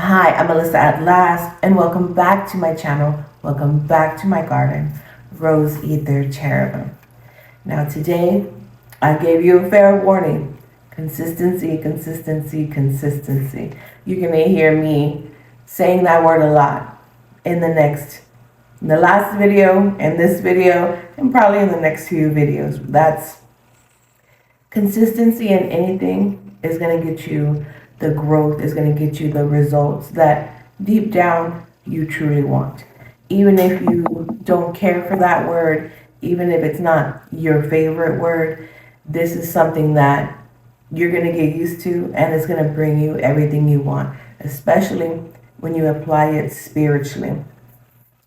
Hi, I'm Melissa at last, and welcome back to my channel. Welcome back to my garden, Rose Ether Cherubim. Now, today, I gave you a fair warning. Consistency, consistency, consistency. You're going to hear me saying that word a lot in the last video, in this video, and probably in the next few videos. That's consistency in anything is going to get you the growth, is going to get you the results that deep down you truly want. Even if you don't care for that word, even if it's not your favorite word, this is something that you're going to get used to, and it's going to bring you everything you want, especially when you apply it spiritually.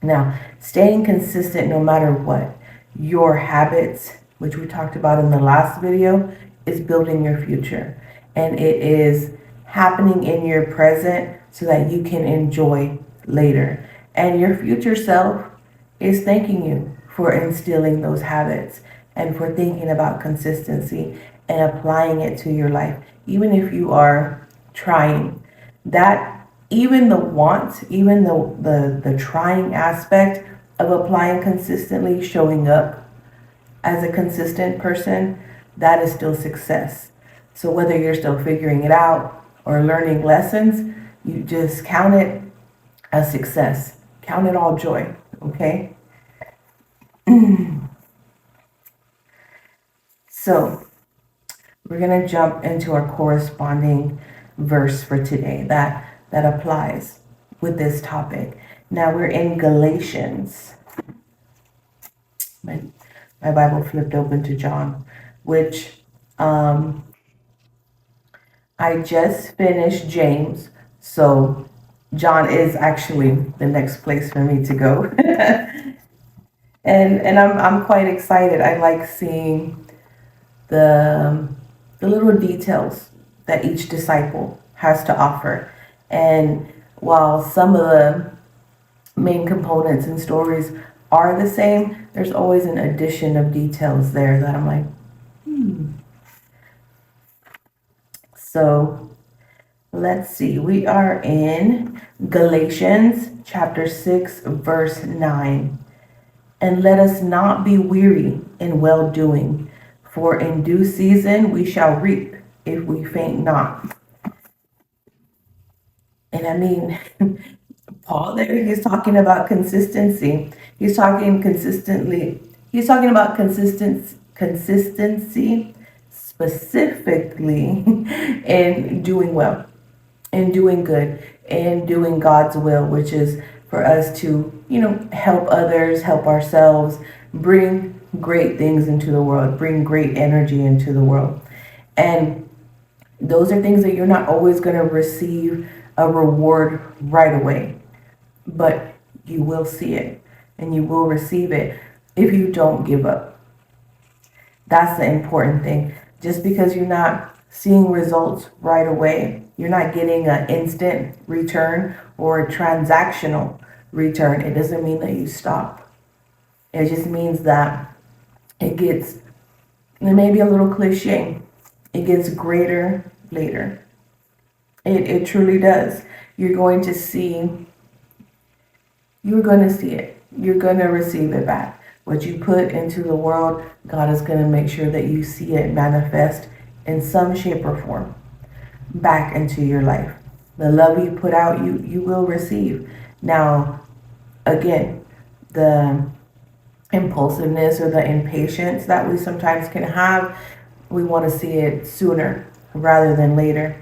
Now, staying consistent no matter what, your habits, which we talked about in the last video, is building your future. And it is happening in your present so that you can enjoy later. And your future self is thanking you for instilling those habits and for thinking about consistency and applying it to your life. Even if you are trying, that even the want, even the trying aspect of applying consistently, showing up as a consistent person, that is still success. So whether you're still figuring it out or learning lessons, you just count it as success. Count it all joy, okay? So we're going to jump into our corresponding verse for today that applies with this topic. Now we're in Galatians. My Bible flipped open to John, which I just finished James, so John is actually the next place for me to go. and I'm quite excited. I like seeing the little details that each disciple has to offer. And while some of the main components and stories are the same, there's always an addition of details there that I'm like, So let's see. We are in Galatians chapter 6, verse 9. And let us not be weary in well doing, for in due season we shall reap if we faint not. And I mean, Paul there, he's talking about consistency. He's talking consistently. He's talking about consistency specifically in doing well, in doing good, in doing God's will, which is for us to, help others, help ourselves, bring great things into the world, bring great energy into the world. And those are things that you're not always going to receive a reward right away, but you will see it and you will receive it if you don't give up. That's the important thing. Just because you're not seeing results right away, you're not getting an instant return or a transactional return, it doesn't mean that you stop. It just means that it may be a little cliche, it gets greater later. It truly does. You're going to see it. You're going to receive it back. What you put into the world, God is going to make sure that you see it manifest in some shape or form back into your life. The love you put out, you will receive. Now, again, the impulsiveness or the impatience that we sometimes can have, we want to see it sooner rather than later.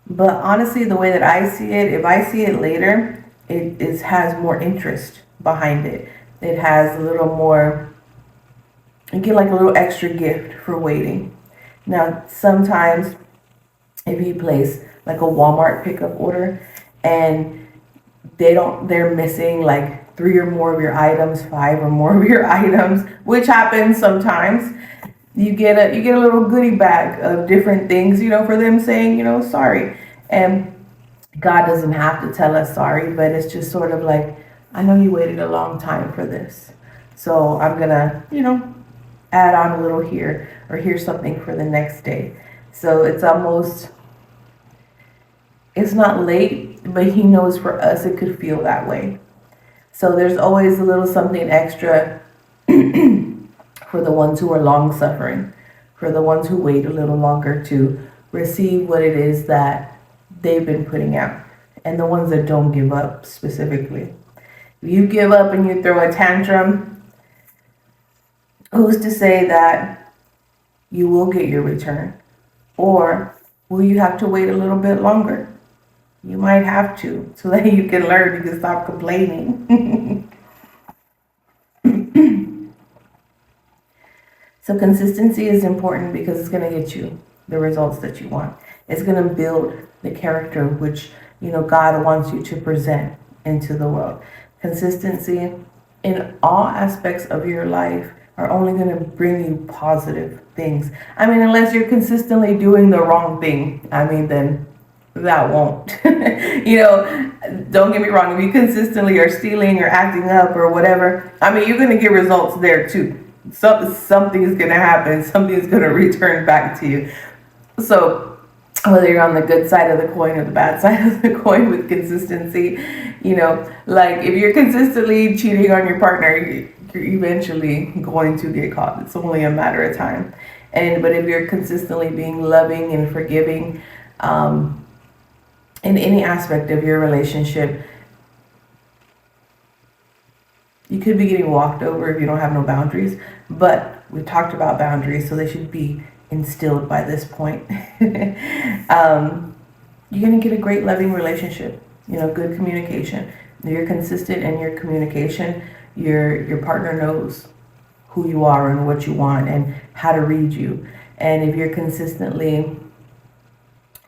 But honestly, the way that I see it, if I see it later, it has more interest behind it. It has a little more, you get like a little extra gift for waiting. Now, sometimes if you place like a Walmart pickup order and they're missing like 3 or more of your items, 5 or more of your items, which happens sometimes, you get a little goodie bag of different things, for them saying, sorry. And God doesn't have to tell us sorry, but it's just sort of like, I know you waited a long time for this. So I'm gonna, add on a little here, or here's something for the next day. So it's it's not late, but he knows for us it could feel that way. So there's always a little something extra for the ones who are long suffering, for the ones who wait a little longer to receive what it is that they've been putting out, and the ones that don't give up specifically. If you give up and you throw a tantrum, who's to say that you will get your return? Or will you have to wait a little bit longer? You might have to, so that you can learn, you can stop complaining. So consistency is important because it's going to get you the results that you want. It's going to build the character which, God wants you to present into the world. Consistency in all aspects of your life are only going to bring you positive things. I mean, unless you're consistently doing the wrong thing, then that won't. Don't get me wrong. If you consistently are stealing or acting up or whatever, you're going to get results there too. Something is going to happen. Something is going to return back to you. So whether you're on the good side of the coin or the bad side of the coin with consistency, like if you're consistently cheating on your partner, you're eventually going to get caught. It's only a matter of time. But if you're consistently being loving and forgiving, in any aspect of your relationship, you could be getting walked over if you don't have no boundaries, but we talked about boundaries, so they should be instilled by this point. You're going to get a great loving relationship, good communication. If you're consistent in your communication, your partner knows who you are and what you want and how to read you. And if you're consistently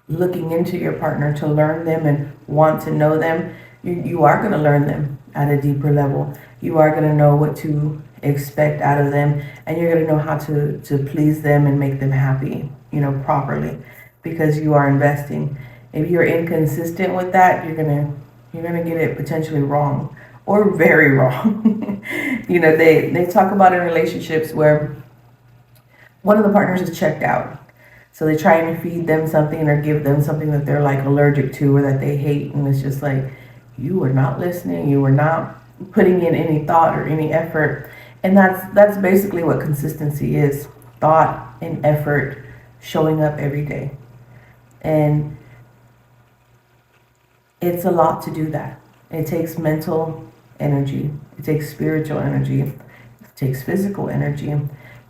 looking into your partner to learn them and want to know them, you are going to learn them at a deeper level. You are going to know what to expect out of them, and you're going to know how to please them and make them happy, properly, because you are investing. If you're inconsistent with that, you're going to get it potentially wrong or very wrong. They talk about in relationships where one of the partners is checked out. So they try and feed them something or give them something that they're like allergic to or that they hate. And it's just like, you were not listening. You were not putting in any thought or any effort. And that's basically what consistency is. Thought and effort, showing up every day. And it's a lot to do that. It takes mental energy. It takes spiritual energy. It takes physical energy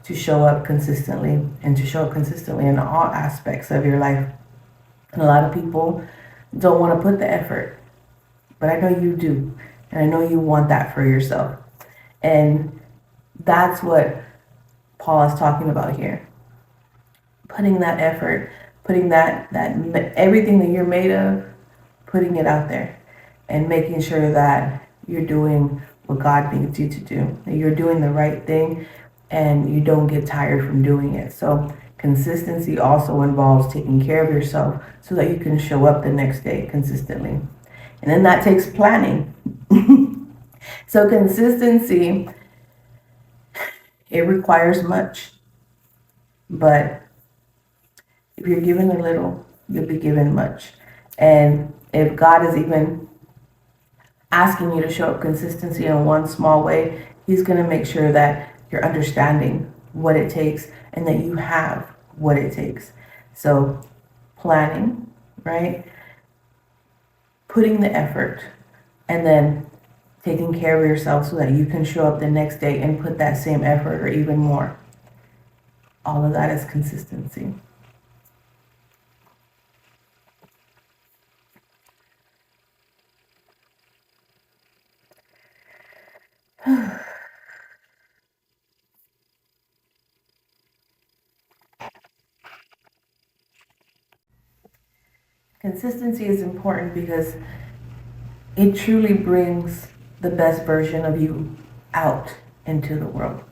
to show up consistently and to show up consistently in all aspects of your life. And a lot of people don't want to put the effort, but I know you do. And I know you want that for yourself. And that's what Paul is talking about here. Putting that effort, putting that everything that you're made of, putting it out there and making sure that you're doing what God needs you to do. That you're doing the right thing and you don't get tired from doing it. So consistency also involves taking care of yourself so that you can show up the next day consistently. And then that takes planning. So consistency, it requires much. But if you're given a little, you'll be given much. And if God is even asking you to show up consistency in one small way, He's going to make sure that you're understanding what it takes and that you have what it takes. So planning, right? Putting the effort and then taking care of yourself so that you can show up the next day and put that same effort or even more. All of that is consistency. Consistency is important because it truly brings the best version of you out into the world.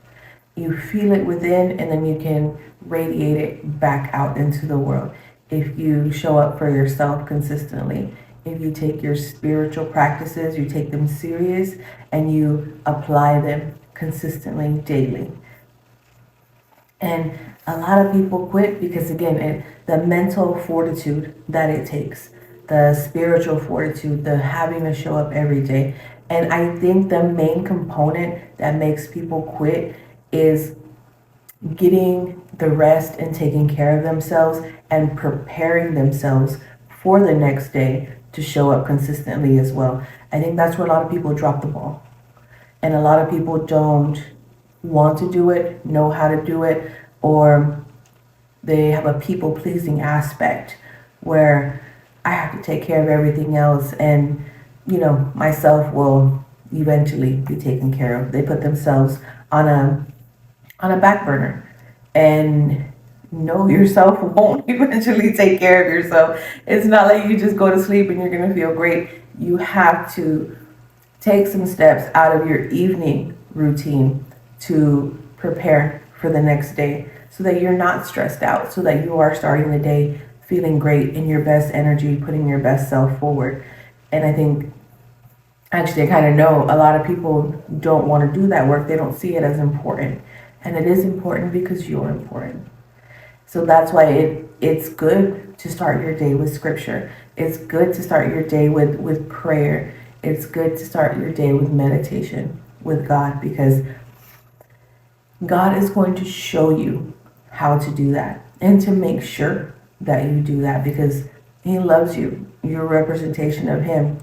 You feel it within and then you can radiate it back out into the world. If you show up for yourself consistently, if you take your spiritual practices, you take them serious and you apply them consistently daily. And a lot of people quit because, again, the mental fortitude that it takes the spiritual fortitude, the having to show up every day. And I think the main component that makes people quit is getting the rest and taking care of themselves and preparing themselves for the next day to show up consistently as well. I think that's where a lot of people drop the ball. And a lot of people don't want to do it, know how to do it, or they have a people pleasing aspect where I have to take care of everything else and, myself will eventually be taken care of. They put themselves on a back burner, and know yourself won't eventually take care of yourself. It's not like you just go to sleep and you're going to feel great. You have to take some steps out of your evening routine to prepare for the next day so that you're not stressed out, so that you are starting the day feeling great, in your best energy, putting your best self forward. And I think, actually, I kind of know a lot of people don't want to do that work. They don't see it as important. And it is important because you're important. So that's why it's good to start your day with scripture. It's good to start your day with prayer. It's good to start your day with meditation with God, because God is going to show you how to do that and to make sure that you do that, because He loves you. You're a representation of Him.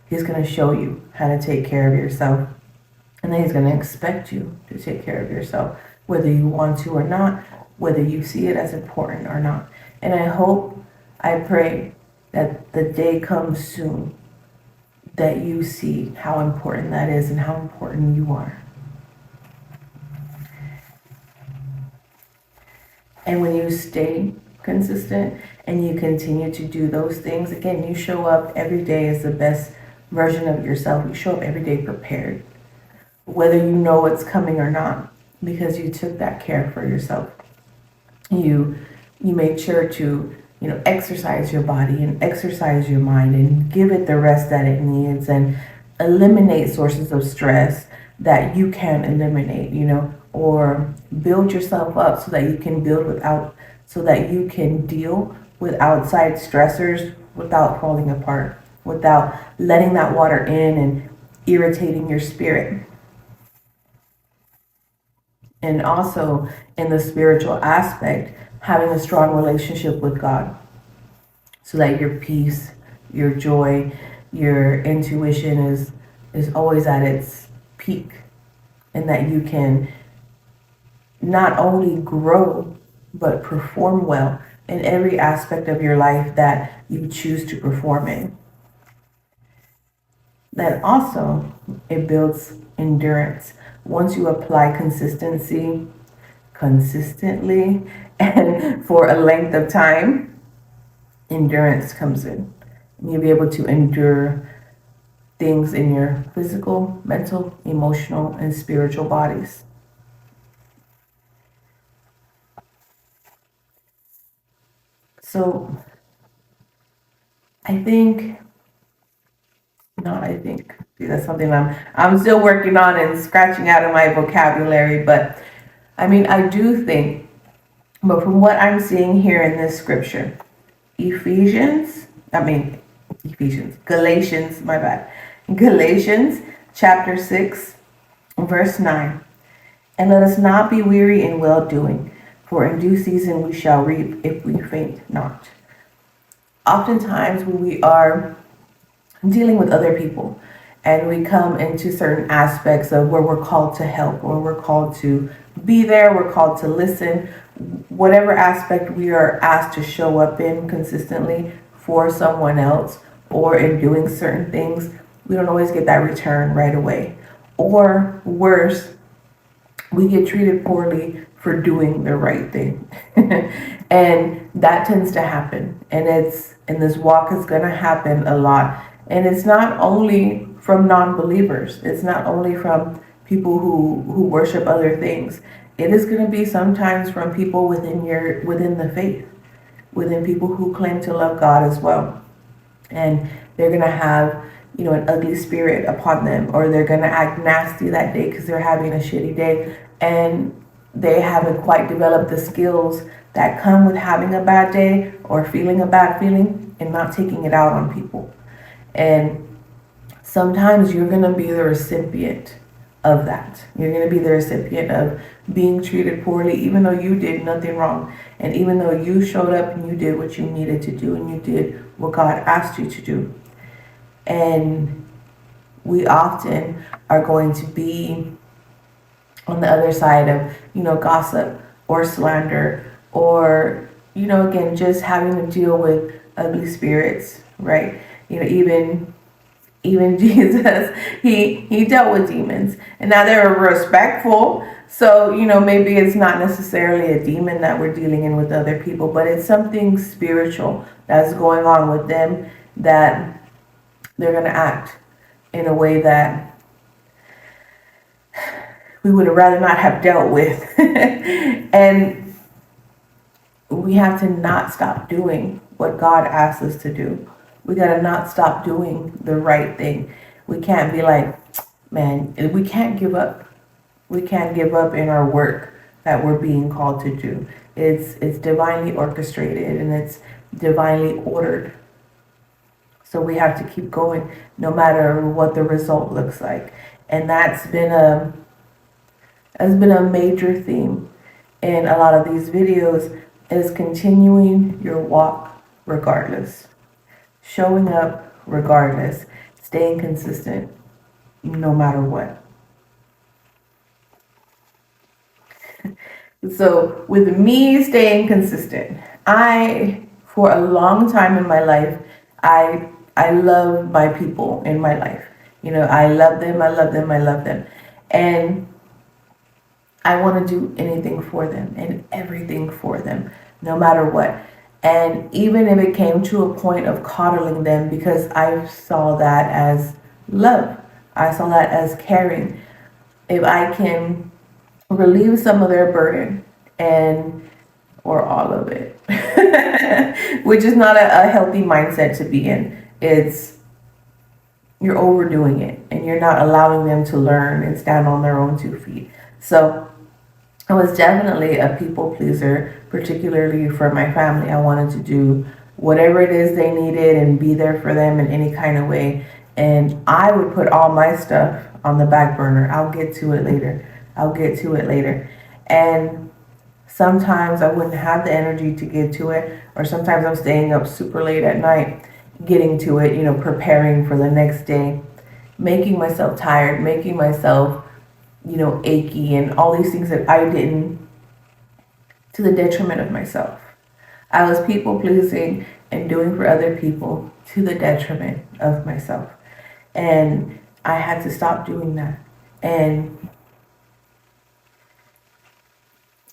He's going to show you how to take care of yourself. And then He's going to expect you to take care of yourself, whether you want to or not, whether you see it as important or not. And I pray that the day comes soon that you see how important that is and how important you are. And when you stay consistent and you continue to do those things, again, you show up every day as the best version of yourself. You show up every day prepared, whether you know it's coming or not, because you took that care for yourself. You made sure to, exercise your body and exercise your mind and give it the rest that it needs, and eliminate sources of stress that you can eliminate, or build yourself up so that you can so that you can deal with outside stressors without falling apart, without letting that water in and irritating your spirit. And also, in the spiritual aspect, having a strong relationship with God so that your peace, your joy, your intuition is always at its peak, and that you can not only grow but perform well in every aspect of your life that you choose to perform in. Then also, it builds endurance. Once you apply consistency consistently and for a length of time, endurance comes in. You'll be able to endure things in your physical, mental, emotional, and spiritual bodies. So that's something I'm still working on and scratching out of my vocabulary, but I do think, but from what I'm seeing here in this scripture, Galatians, my bad. Galatians chapter 6, verse 9. And let us not be weary in well doing, for in due season we shall reap if we faint not. Oftentimes when we are dealing with other people and we come into certain aspects of where we're called to help, or we're called to be there, we're called to listen, whatever aspect we are asked to show up in consistently for someone else, or in doing certain things, we don't always get that return right away. Or worse, we get treated poorly for doing the right thing. And that tends to happen. And this walk is going to happen a lot. And it's not only from non-believers. It's not only from people who worship other things. It is going to be sometimes from people within the faith, within people who claim to love God as well. And they're going to have, an ugly spirit upon them, or they're going to act nasty that day because they're having a shitty day. And they haven't quite developed the skills that come with having a bad day or feeling a bad feeling and not taking it out on people. And sometimes you're going to be the recipient of that. You're going to be the recipient of being treated poorly, even though you did nothing wrong. And even though you showed up and you did what you needed to do and you did what God asked you to do. And we often are going to be on the other side of, gossip or slander or, again, just having to deal with ugly spirits, right? Even Jesus, he dealt with demons, and now they were respectful. So, maybe it's not necessarily a demon that we're dealing in with other people, but it's something spiritual that's going on with them that they're going to act in a way that we would have rather not have dealt with. And we have to not stop doing what God asks us to do. We got to not stop doing the right thing. We can't be like, man, we can't give up. We can't give up in our work that we're being called to do. It's divinely orchestrated and it's divinely ordered. So we have to keep going no matter what the result looks like. And that's been a major theme in a lot of these videos, is continuing your walk regardless. Showing up regardless, staying consistent no matter what. So with me staying consistent, for a long time in my life, I love my people in my life. I love them. And I want to do anything for them and everything for them, no matter what. And even if it came to a point of coddling them, because I saw that as love, I saw that as caring. If I can relieve some of their burden or all of it, which is not a healthy mindset to be in. You're overdoing it and you're not allowing them to learn and stand on their own 2 feet. So I was definitely a people pleaser, particularly for my family. I wanted to do whatever it is they needed and be there for them in any kind of way. And I would put all my stuff on the back burner. I'll get to it later. And sometimes I wouldn't have the energy to get to it, or sometimes I'm staying up super late at night getting to it, preparing for the next day, making myself tired, making myself achy, and all these things that I didn't, to the detriment of myself. I was people pleasing and doing for other people to the detriment of myself. And I had to stop doing that. And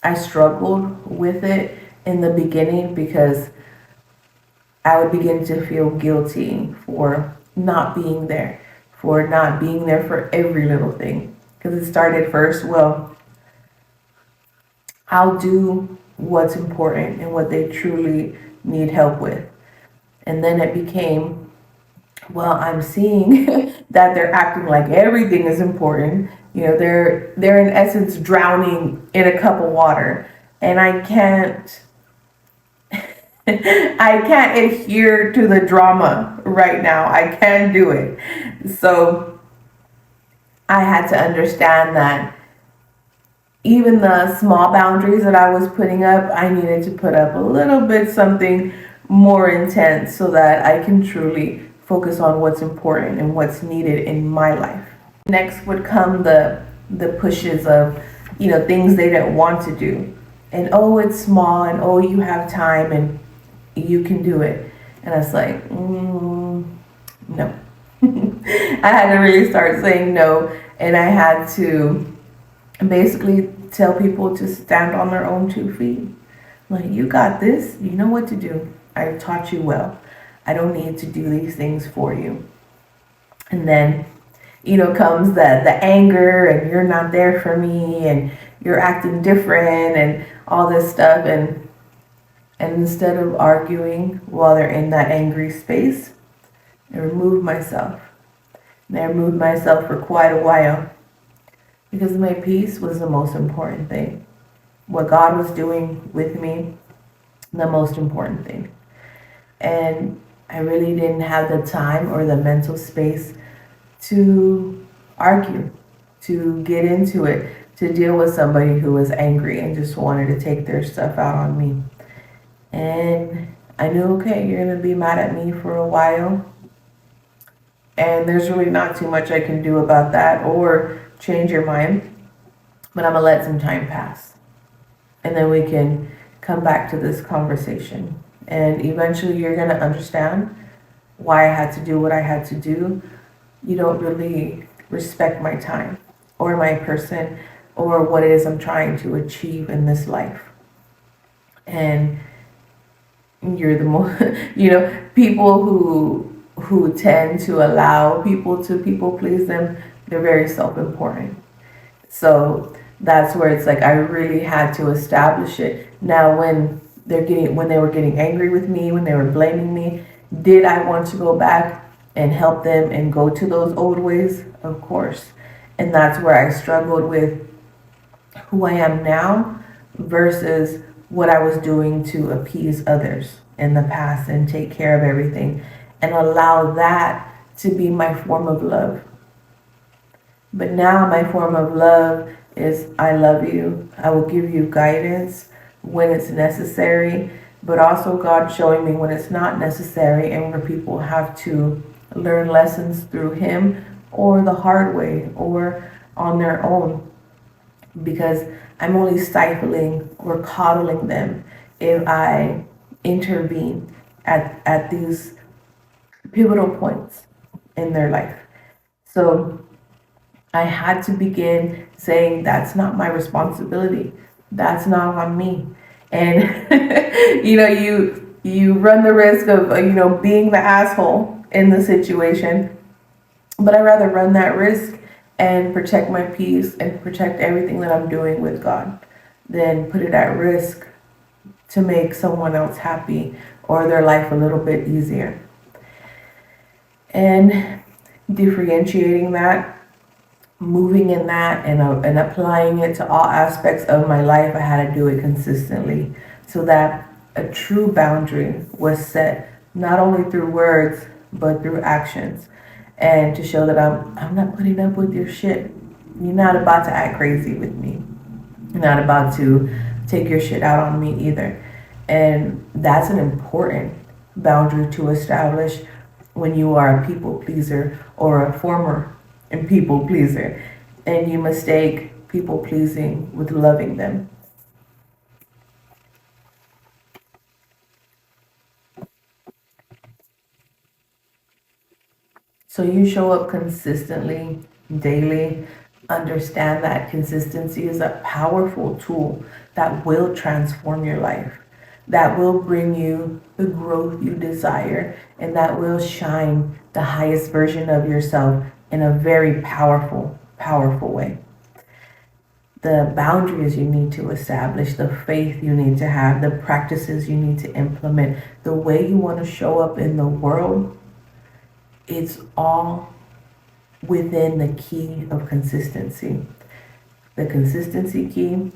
I struggled with it in the beginning because I would begin to feel guilty for not being there for every little thing. Because it started first, well, I'll do what's important and what they truly need help with. And then it became, well, I'm seeing that they're acting like everything is important. They're in essence drowning in a cup of water. And I can't adhere to the drama right now. I can't do it. So I had to understand that even the small boundaries that I was putting up, I needed to put up a little bit something more intense so that I can truly focus on what's important and what's needed in my life. Next would come the pushes of, things they didn't want to do. And oh, it's small, and oh, you have time and you can do it. And I was like, no. I had to really start saying no, and I had to basically tell people to stand on their own 2 feet. Like, you got this, you know what to do. I taught you well. I don't need to do these things for you. And then, comes the anger, and you're not there for me, and you're acting different, and all this stuff. And instead of arguing while they're in that angry space, I removed myself. And I removed myself for quite a while because my peace was the most important thing. what God was doing with me, the most important thing. And I really didn't have the time or the mental space to argue, to get into it, to deal with somebody who was angry and just wanted to take their stuff out on me. And I knew, okay, you're going to be mad at me for a while. And there's really not too much I can do about that or change your mind. But I'm going to let some time pass. And then we can come back to this conversation. And eventually you're going to understand why I had to do what I had to do. You don't really respect my time or my person or what it is I'm trying to achieve in this life. And you're the most, people who tend to allow people to people please them, they're very self-important. So that's where it's like I really had to establish it. Now when they were getting angry with me, when they were blaming me, did I want to go back and help them and go to those old ways? Of course. And that's where I struggled with who I am now versus what I was doing to appease others in the past and take care of everything and allow that to be my form of love. But now my form of love is I love you. I will give you guidance when it's necessary, but also God showing me when it's not necessary and where people have to learn lessons through Him or the hard way or on their own, because I'm only stifling or coddling them if I intervene at these pivotal points in their life. So I had to begin saying that's not my responsibility. That's not on me. And you run the risk of being the asshole in the situation, but I'd rather run that risk and protect my peace and protect everything that I'm doing with God than put it at risk to make someone else happy or their life a little bit easier. And differentiating that, moving in that, and applying it to all aspects of my life, I had to do it consistently so that a true boundary was set, not only through words, but through actions. And to show that I'm not putting up with your shit. You're not about to act crazy with me. You're not about to take your shit out on me either. And that's an important boundary to establish when you are a people pleaser or a former people pleaser, and you mistake people pleasing with loving them. So you show up consistently, daily. Understand that consistency is a powerful tool that will transform your life, that will bring you the growth you desire, and that will shine the highest version of yourself in a very powerful, powerful way. The boundaries you need to establish, the faith you need to have, the practices you need to implement, the way you want to show up in the world, it's all within the key of consistency. The consistency key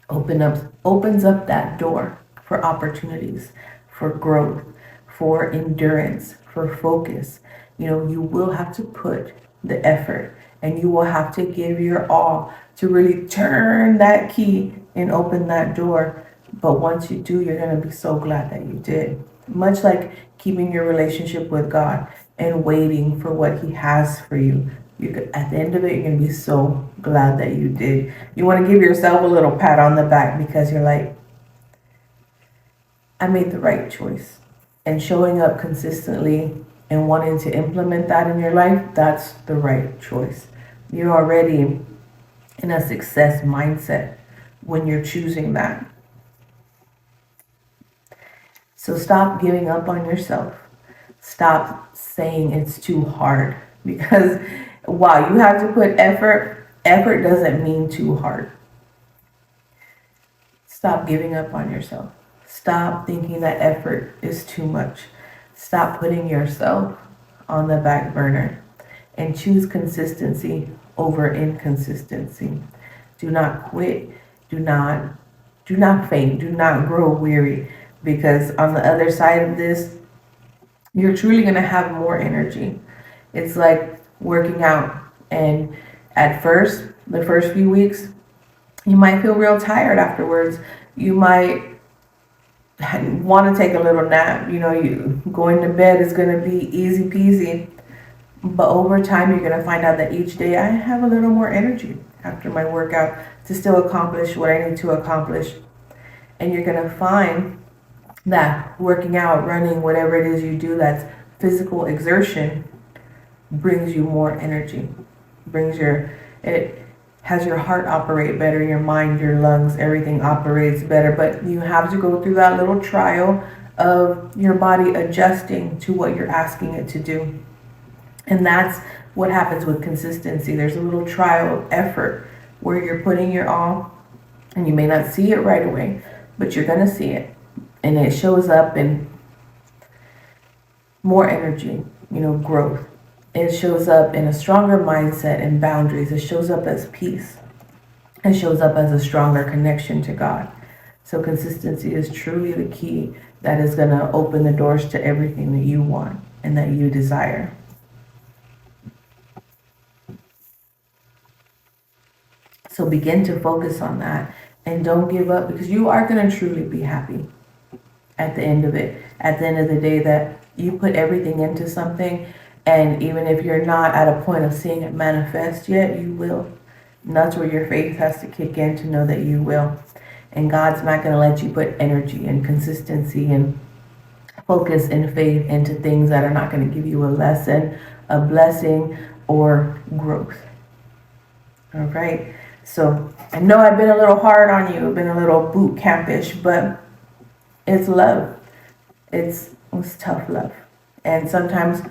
opens up that door for opportunities, for growth, for endurance, for focus. You will have to put the effort and you will have to give your all to really turn that key and open that door. But once you do, you're going to be so glad that you did. Much like keeping your relationship with God and waiting for what He has for you. At the end of it, you're going to be so glad that you did. You want to give yourself a little pat on the back because you're like, I made the right choice. And showing up consistently and wanting to implement that in your life, that's the right choice. You're already in a success mindset when you're choosing that. So stop giving up on yourself. Stop saying it's too hard, because while you have to put effort doesn't mean too hard. Stop giving up on yourself. Stop thinking that effort is too much. Stop putting yourself on the back burner and choose consistency over inconsistency. Do not quit. Do not do not faint, do not grow weary, because on the other side of this, you're truly going to have more energy. It's like working out, and at first, the first few weeks, you might feel real tired afterwards. You might want to take a little nap. You going to bed is going to be easy peasy. But over time, you're going to find out that each day I have a little more energy after my workout to still accomplish what I need to accomplish. And you're going to find that working out, running, whatever it is you do that's physical exertion brings you more energy. It has your heart operate better, your mind, your lungs, everything operates better. But you have to go through that little trial of your body adjusting to what you're asking it to do. And that's what happens with consistency. There's a little trial effort where you're putting your all, and you may not see it right away, but you're going to see it. And it shows up in more energy, growth. It shows up in a stronger mindset and boundaries. It shows up as peace. It shows up as a stronger connection to God. So consistency is truly the key that is going to open the doors to everything that you want and that you desire. So begin to focus on that and don't give up, because you are going to truly be happy at the end of it. At the end of the day, that you put everything into something, and even if you're not at a point of seeing it manifest yet, you will. And that's where your faith has to kick in to know that you will. And God's not going to let you put energy and consistency and focus and faith into things that are not going to give you a lesson, a blessing, or growth. All right. So I know I've been a little hard on you. I've been a little boot campish, but it's love. It's tough love. And sometimes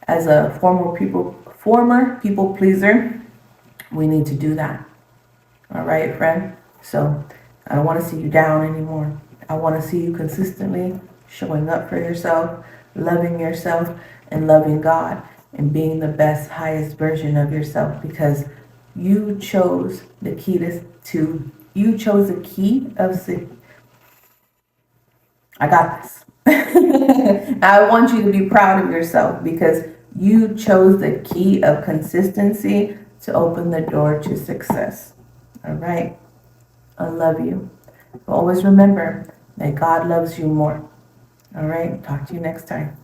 as a former people pleaser, we need to do that. All right, friend? So I don't want to see you down anymore. I want to see you consistently showing up for yourself, and loving God, and being the best, highest version of yourself, because you chose the key I got this. I want you to be proud of yourself, because you chose the key of consistency to open the door to success. All right? I love you. But always remember that God loves you more. All right? Talk to you next time.